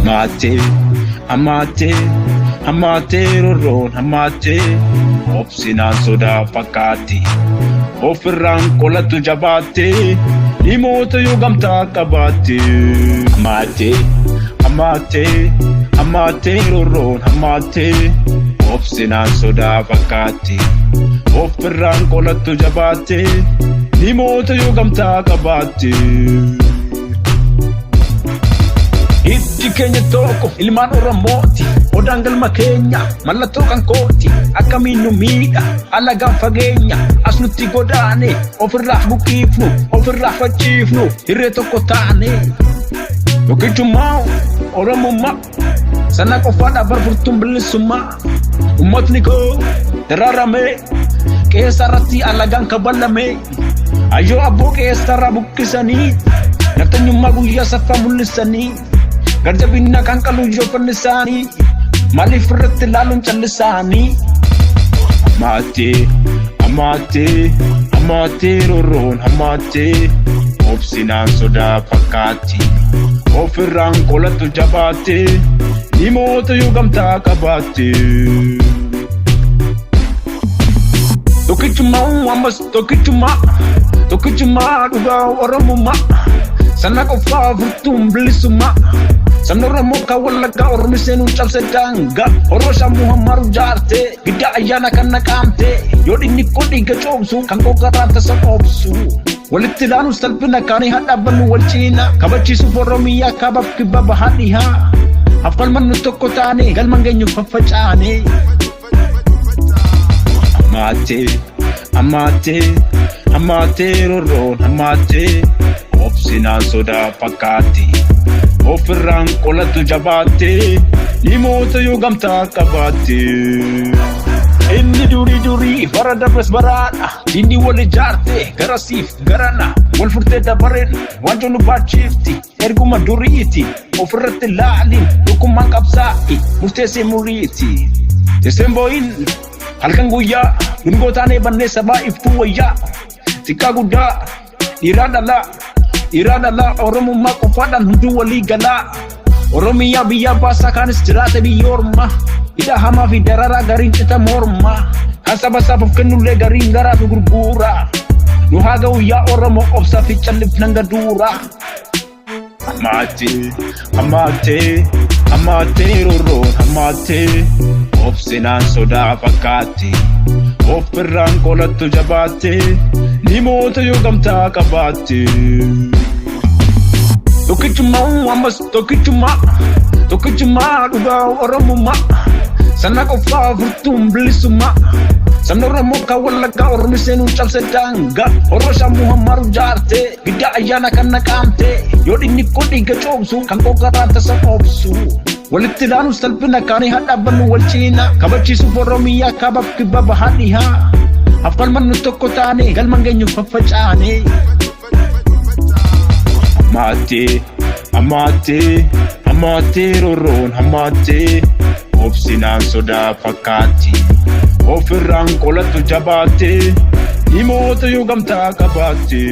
Hamate, hamate, hamate roron hamate. Obsinaan sodaa fakkaatti. Ofirraan qolatu jabaate. Dhimoota yoo gamtaa qabaate. Hamate, hamate, hamate roron hamate. Obsinaan sodaa fakkaatti. Ofirraan qolatu jabaate. Dhimoota yoo gamtaa qabaate. Itti keenya tokko ilmaan Oromooti. Odaan galma keenya mallattoo kan kooti. Akkamiin nu miidha alagaan fageenya. As nutti godaane ofirraa buqqifnu ofirraa fachiifnu. Hirree tokko taane yookichummaa Oromummaa sana qofaadha barfurtuun bilisummaa. Ummatni koo dararame qeessarratti alagaan kabalame. Ayyoo abboo qeessarraa buqqisanii naftanyummaa guyyaa saffaa mul'isanii. Garjabinna kan qalu yoo fannisaanii maaliif irratti ilaaluun callisaanii. Hamate, hamate, hamate roron hamate. Obsinaan sodaa fakkaatti. Ofirraan qolatu jabaate. Dhimoota yoo gamtaa qabaate. Tokkichumaa ammas tokkichumaa. Tokkichumaa dhugaa Oromummaa. Sana qofaa furtuun bilisummaa. Sabni Oromoo kan Wallaggaa Oromi seenuun cabse daangaa. Horosha Muhammaru jaarte giddaa ayyaana kan naqaamte. Yoo dhinni koo dhiiga coobsu kan koo garaa tasa qoobsu. Walitti ilaaluun salphina kaanii hadhaabannu wal ciina. Kabachiisuuf Oromiyaa kaabaaf kibba bahaa dhihaa. Affalmannu tokko taane galman geenyu faffacaane. Hamate, hamate, hamate roron hamate. Obsinaan sodaa fakkaatti. Ofirraan qolatu jabaate. Dhimoota yoo gamtaa qabaate. Inni durii bara dabres baraadha. Diinni wal ijaarte garasiif garana. Wal furtee dabareen waanjoo nu baachiifti. Erguma duriiti ofirratti laalin dhukumaan qabsaa'i murteessee muriiti. Teesseen boo'in halkan guyyaa dhungootaanee bannee sabaa iftuu wayyaa. Xiqqaa guddaa dhiiraa dhalaa. Iradala Oromummaa qofaadhaan hunduu walii galaa. Oromiyaa biyya baasaa kaanis jiraate biyya ormaa. Hidha hamaa fi dararaa gariin cita mormaa. Kan saba isaaf kennullee gariin garaa fi gurguraa. Nu haa ga'u yaa Oromoo obsaa fi callifnan gaduuraa. Hamate, hamate, hamate roron hamate. Obsinaan sodaa fakkaatti. Ofirraan qolatu jabaate. Dhimoota yoo gamtaa qabaate. Tokkichumaa ammas tokkichumaa. Tokkichumaa dhugaa Oromummaa. Sana qofaa furtuun bilisummaa. Sabni Oromoo kan Wallaggaa Oromi seenuun cabse daangaa. Horosha Muhammaru jaarte giddaa ayyaana kan naqaamte. Yoo dhinni koo dhiiga coobsu kan koo garaa tasa qoobsu. Walitti ilaaluun salphina kaanii hadhaabannu wal ciina. Kabachiisuuf Oromiyaa kaabaaf kibba bahaa dhihaa. Affalmannu tokko taane galman geenyu faffacaane. Hamate, hamate, hamate roron hamate. Obsinaan sodaa fakkaatti. Ofirraan qolatu jabaate. Dhimoota yoo gamtaa qabaate.